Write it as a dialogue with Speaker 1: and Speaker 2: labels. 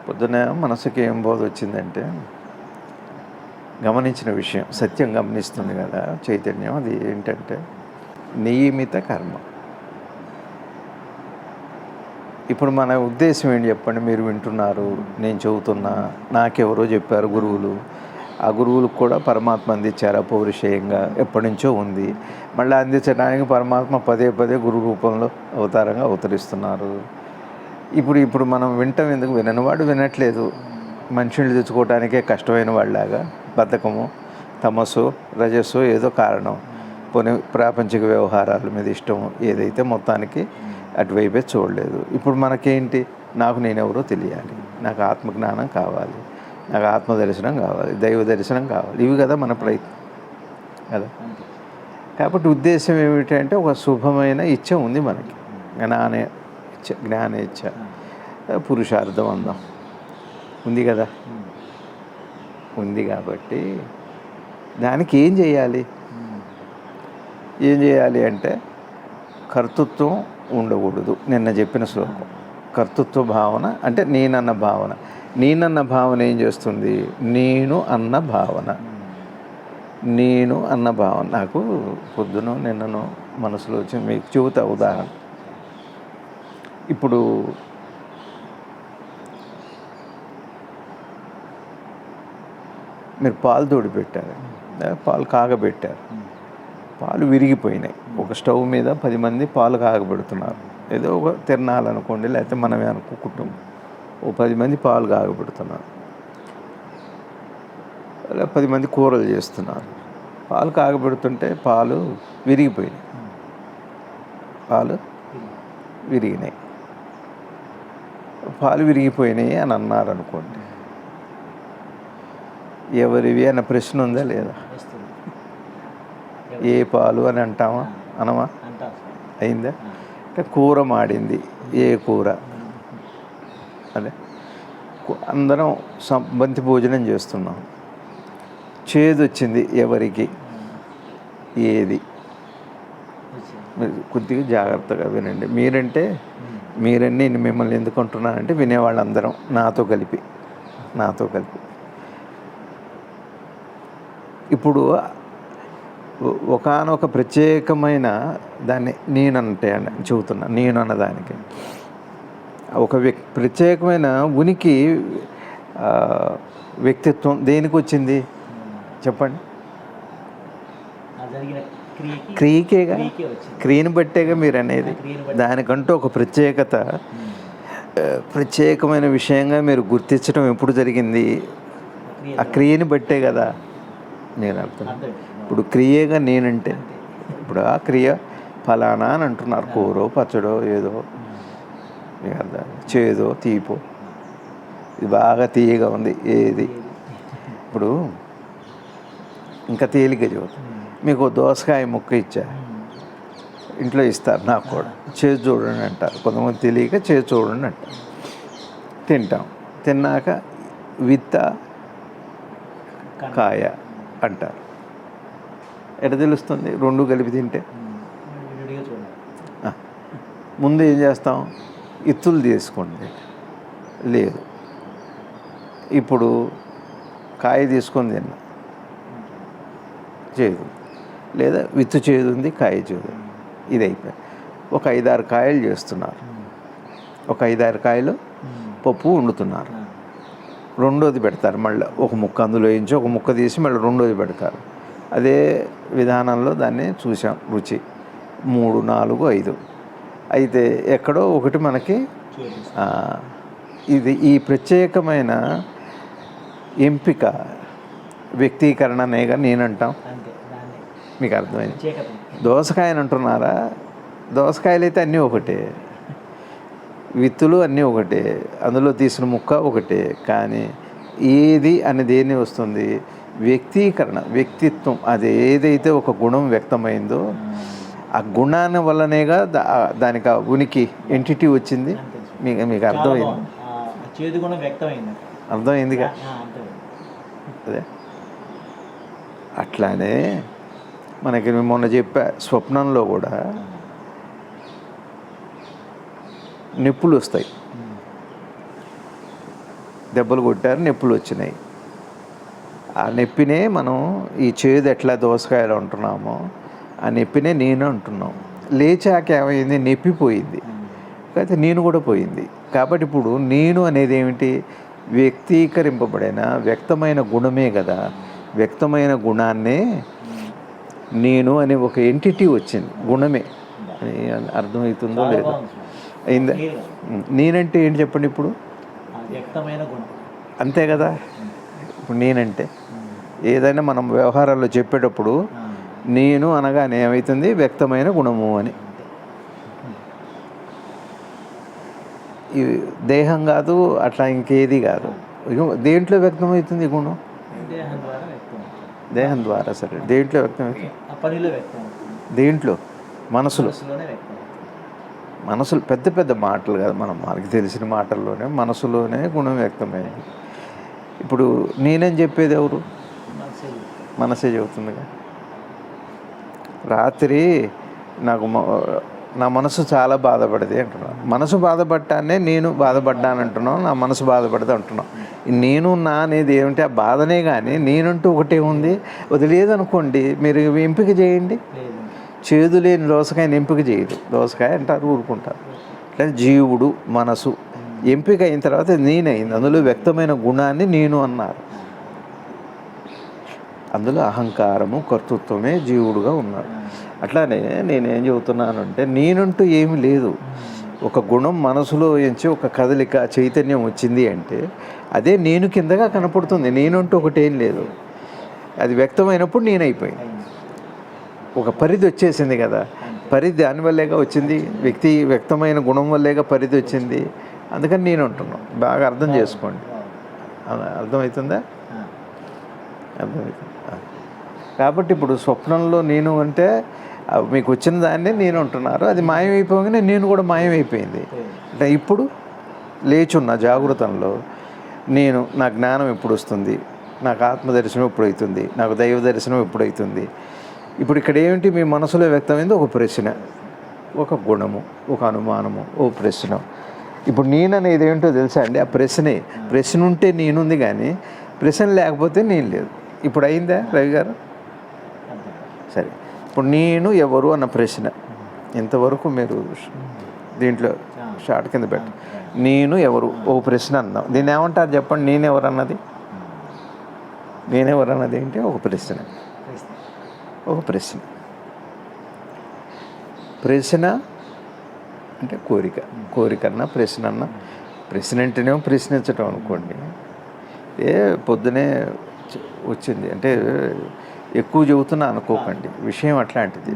Speaker 1: పొద్దున మనసుకి ఏం బోధ వచ్చిందంటే, గమనించిన విషయం, సత్యం గమనిస్తుంది కదా చైతన్యం. అది ఏంటంటే నియమిత కర్మ. ఇప్పుడు మన ఉద్దేశం ఏంటి చెప్పండి? మీరు వింటున్నారు, నేను చెబుతున్నా, నాకెవరో చెప్పారు గురువులు. ఆ గురువులకు కూడా పరమాత్మ అందించారు అపౌరుషేయంగా, ఎప్పటి నుంచో ఉంది. మళ్ళీ అందించడానికి పరమాత్మ పదే పదే గురు రూపంలో అవతారంగా అవతరిస్తున్నారు. ఇప్పుడు మనం వింటాం ఎందుకు? విననివాడు వినట్లేదు. మనుషుల్ని తెచ్చుకోవడానికే కష్టమైన వాళ్ళలాగా బద్ధకము, తమస్సు, రజస్సు ఏదో కారణం. పోనీ ప్రాపంచిక వ్యవహారాల మీద ఇష్టము, ఏదైతే మొత్తానికి అటువైపే చూడలేదు. ఇప్పుడు మనకేంటి? నాకు నేనెవరో తెలియాలి, నాకు ఆత్మజ్ఞానం కావాలి, నాకు ఆత్మ దర్శనం కావాలి, దైవ దర్శనం కావాలి. ఇవి కదా మన ప్రయత్నం కదా. కాబట్టి ఉద్దేశం ఏమిటంటే ఒక శుభమైన ఇచ్చ ఉంది మనకి, జ్ఞానేచ్ఛ, పురుషార్థం అందం ఉంది కదా. ఉంది కాబట్టి దానికి ఏం చేయాలి? ఏం చేయాలి అంటే కర్తృత్వం ఉండకూడదు. నిన్న చెప్పిన శ్లోకం, కర్తృత్వ భావన అంటే నేనన్న భావన. నేనన్న భావన ఏం చేస్తుంది? నేను అన్న భావన. నేను అన్న భావన నాకు పొద్దున నిన్నను మనసులో వచ్చి మీకు చెబుతా ఉదాహరణ. ఇప్పుడు మీరు పాలు తోడి పెట్టారు, పాలు కాగబెట్టారు, పాలు విరిగిపోయినాయి. ఒక స్టవ్ మీద 10 మంది పాలు కాగబెడుతున్నారు. ఏదో ఒక తిరణాలనుకోండి, లేకపోతే మనమే కుటుంబం, ఓ 10 మంది పాలు కాగబెడుతున్నారు, అలా 10 మంది కూరలు చేస్తున్నారు. పాలు కాగబెడుతుంటే పాలు విరిగిపోయినాయి, పాలు విరిగినాయి. పాలు విరిగిపోయినాయి అని అన్నారు అనుకోండి, ఎవరివి అన్న ప్రశ్న ఉందా లేదా? ఏ పాలు అని అంటామా? అనమా? అయిందా? అంటే కూర మాడింది, ఏ కూర? అదే అందరం బంతి భోజనం చేస్తున్నాం, చేదు వచ్చింది, ఎవరికి? ఏది? కొద్దిగా జాగ్రత్తగా వినండి. మీరన్నీ మిమ్మల్ని ఎందుకు అంటున్నానంటే వినేవాళ్ళందరం నాతో కలిపి. ఇప్పుడు ఒకానొక ప్రత్యేకమైన దాన్ని నేనంటే చెబుతున్నా, నేను అన్నదానికి ఒక ప్రత్యేకమైన ఉనికి, వ్యక్తిత్వం దేనికి వచ్చింది చెప్పండి? క్రియకేగా, క్రియను బట్టేగా మీరు అనేది. దానికంటూ ఒక ప్రత్యేకమైన విషయంగా మీరు గుర్తించడం ఎప్పుడు జరిగింది? ఆ క్రియని బట్టే కదా. నేను అర్థం ఇప్పుడు క్రియగా నేనంటే, ఇప్పుడు ఆ క్రియ ఫలానా అని అంటున్నారు, కూరో పచ్చడో ఏదో, అర్థం చేదో తీపో, ఇది బాగా తీయగా ఉంది, ఏది? ఇప్పుడు ఇంకా తేలిగ్గా చెబుతాను. మీకు దోసకాయ ముక్క ఇచ్చా, ఇంట్లో ఇస్తారు, నాకు కూడా చేసి చూడండి అంటారు. కొంతమంది తెలియక చేసి చూడండి అంటారు. తింటాం, తిన్నాక విత్త కాయ అంటారు. ఎట్లా తెలుస్తుంది? రెండు కలిపి తింటే. ముందు ఏం చేస్తాం? ఇత్తులు తీసుకోండి, లేదు. ఇప్పుడు కాయ తీసుకొని తిన్నా, చేదు, లేదా విత్తు చేదు ఉంది, కాయ చేదు, ఇది అయిపోయింది. ఒక 5-6 కాయలు చేస్తున్నారు, ఒక 5-6 కాయలు పప్పు వండుతున్నారు. రెండోది పెడతారు, మళ్ళీ ఒక ముక్క అందులో వేయించి ఒక ముక్క తీసి మళ్ళీ రెండోది పెడతారు. అదే విధానంలో దాన్ని చూసాం, రుచి 3, 4, 5. అయితే ఎక్కడో ఒకటి మనకి ఈ ప్రత్యేకమైన ఎంపిక, వ్యక్తీకరణనేగా నేనంటాం. మీకు అర్థమైంది? దోసకాయని అంటున్నారా? దోసకాయలు అయితే అన్నీ ఒకటే, విత్తులు అన్నీ ఒకటే, అందులో తీసిన ముక్క ఒకటే. కానీ ఏది అనేది దేని వస్తుంది? వ్యక్తీకరణ, వ్యక్తిత్వం. అది ఏదైతే ఒక గుణం వ్యక్తమైందో ఆ గుణాన్ని వల్లనేగా దానికి ఆ ఉనికి, ఎంటిటీ వచ్చింది. మీకు అర్థమైంది? అర్థమైందిగా. అదే అట్లానే మనకి మొన్న చెప్పా, స్వప్నంలో కూడా నిప్పులు వస్తాయి. దెబ్బలు కొట్టారు, నొప్పులు వచ్చినాయి. ఆ నొప్పినే మనం ఈ చేదు ఎట్లా దోసకాయలు అంటున్నామో ఆ నొప్పినే నేను అంటున్నాం. లేచాక ఏమైంది, నొప్పి పోయింది, అయితే నేను కూడా పోయింది. కాబట్టి ఇప్పుడు నేను అనేది ఏమిటి, వ్యక్తీకరింపబడిన వ్యక్తమైన గుణమే కదా. వ్యక్తమైన గుణాన్నే నేను అనే ఒక ఎంటిటీ వచ్చింది, గుణమే. అర్థమవుతుందో లేదో, అయిందా? నేనంటే ఏంటి చెప్పండి ఇప్పుడు,
Speaker 2: వ్యక్తమైన గుణం
Speaker 1: అంతే కదా. ఇప్పుడు నేనంటే ఏదైనా మనం వ్యవహారాల్లో చెప్పేటప్పుడు నేను అనగానే ఏమవుతుంది, వ్యక్తమైన గుణము అని. ఈ దేహం కాదు, అట్లా ఇంకేది కాదు. దేంట్లో వ్యక్తమవుతుంది ఈ గుణం, దేహం ద్వారా. సరే, దేంట్లో వ్యక్తమవుతుంది, దేంట్లో, మనసులో. మనసులు పెద్ద పెద్ద మాటలు కాదు, మనకి తెలిసిన మాటల్లోనే మనసులోనే గుణం వ్యక్తమైంది. ఇప్పుడు నేనని చెప్పేది ఎవరు, మనసే చెబుతుందిగా. రాత్రి నాకు నా మనసు చాలా బాధపడింది అంటున్నాను. మనసు బాధపడ్డానే నేను బాధపడ్డాను అంటున్నాను, నా మనసు బాధపడదు అంటున్నాను. నేను నా అనేది ఏమిటి, ఆ బాధనే. కానీ నేనంటూ ఒకటే ఉంది. వదిలేదనుకోండి, మీరు ఎంపిక చేయండి. చేదు లేని దోసకాయని ఎంపిక చేయదు, దోసకాయ అంటారు, ఊరుకుంటారు. లేదా జీవుడు మనసు ఎంపిక అయిన తర్వాత నేనైంది. అందులో వ్యక్తమైన గుణాన్ని నేను అన్నారు. అందులో అహంకారము, కర్తృత్వమే జీవుడుగా ఉన్నాడు. అట్లానే నేనేం చెబుతున్నానంటే, నేనంటూ ఏమీ లేదు. ఒక గుణం మనసులో ఎంచి ఒక కదలిక, చైతన్యం వచ్చింది అంటే అదే నేను కిందగా కనపడుతుంది. నేనంటూ ఒకటేం లేదు. అది వ్యక్తమైనప్పుడు నేనైపోయింది. ఒక పరిధి వచ్చేసింది కదా. పరిధి దానివల్లేగా వచ్చింది, వ్యక్తమైన గుణం వల్లేగా పరిధి వచ్చింది. అందుకని నేను అంటున్నాను. బాగా అర్థం చేసుకోండి. అర్థమవుతుందా? అర్థమవుతుంది. కాబట్టి ఇప్పుడు స్వప్నంలో నేను అంటే మీకు వచ్చిన దాన్నే నేను అంటున్నారు. అది మాయమైపోగానే నేను కూడా మాయమైపోయింది. అంటే ఇప్పుడు లేచున్న జాగృతంలో నేను, నా జ్ఞానం ఎప్పుడు వస్తుంది, నాకు ఆత్మదర్శనం ఎప్పుడు అవుతుంది, నాకు దైవ దర్శనం ఎప్పుడు అవుతుంది. ఇప్పుడు ఇక్కడ ఏమిటి మీ మనసులో వ్యక్తమైంది, ఒక ప్రశ్న, ఒక గుణము, ఒక అనుమానము, ఓ ప్రశ్న. ఇప్పుడు నేను అనేది ఏంటో తెలుసా అండి, ఆ ప్రశ్న ఉంటే నేనుంది, కానీ ప్రశ్న లేకపోతే నేను లేదు. ఇప్పుడు అయిందా రవి గారు? సరే, ఇప్పుడు నేను ఎవరు అన్న ప్రశ్న ఇంతవరకు మీరు దీంట్లో షార్ట్ కింద పెట్ట, నేను ఎవరు ఓ ప్రశ్న అన్నాం. దీన్ని ఏమంటారు చెప్పండి, నేనెవరు అన్నది ఏంటి, ఒక ప్రశ్న. ఒక ప్రశ్న అంటే కోరిక అన్న ప్రశ్న అన్న. ప్రశ్న అంటేనేమో ప్రశ్నించటం అనుకోండి. పొద్దునే వచ్చింది అంటే ఎక్కువ చెబుతున్నా అనుకోకండి, విషయం అట్లాంటిది.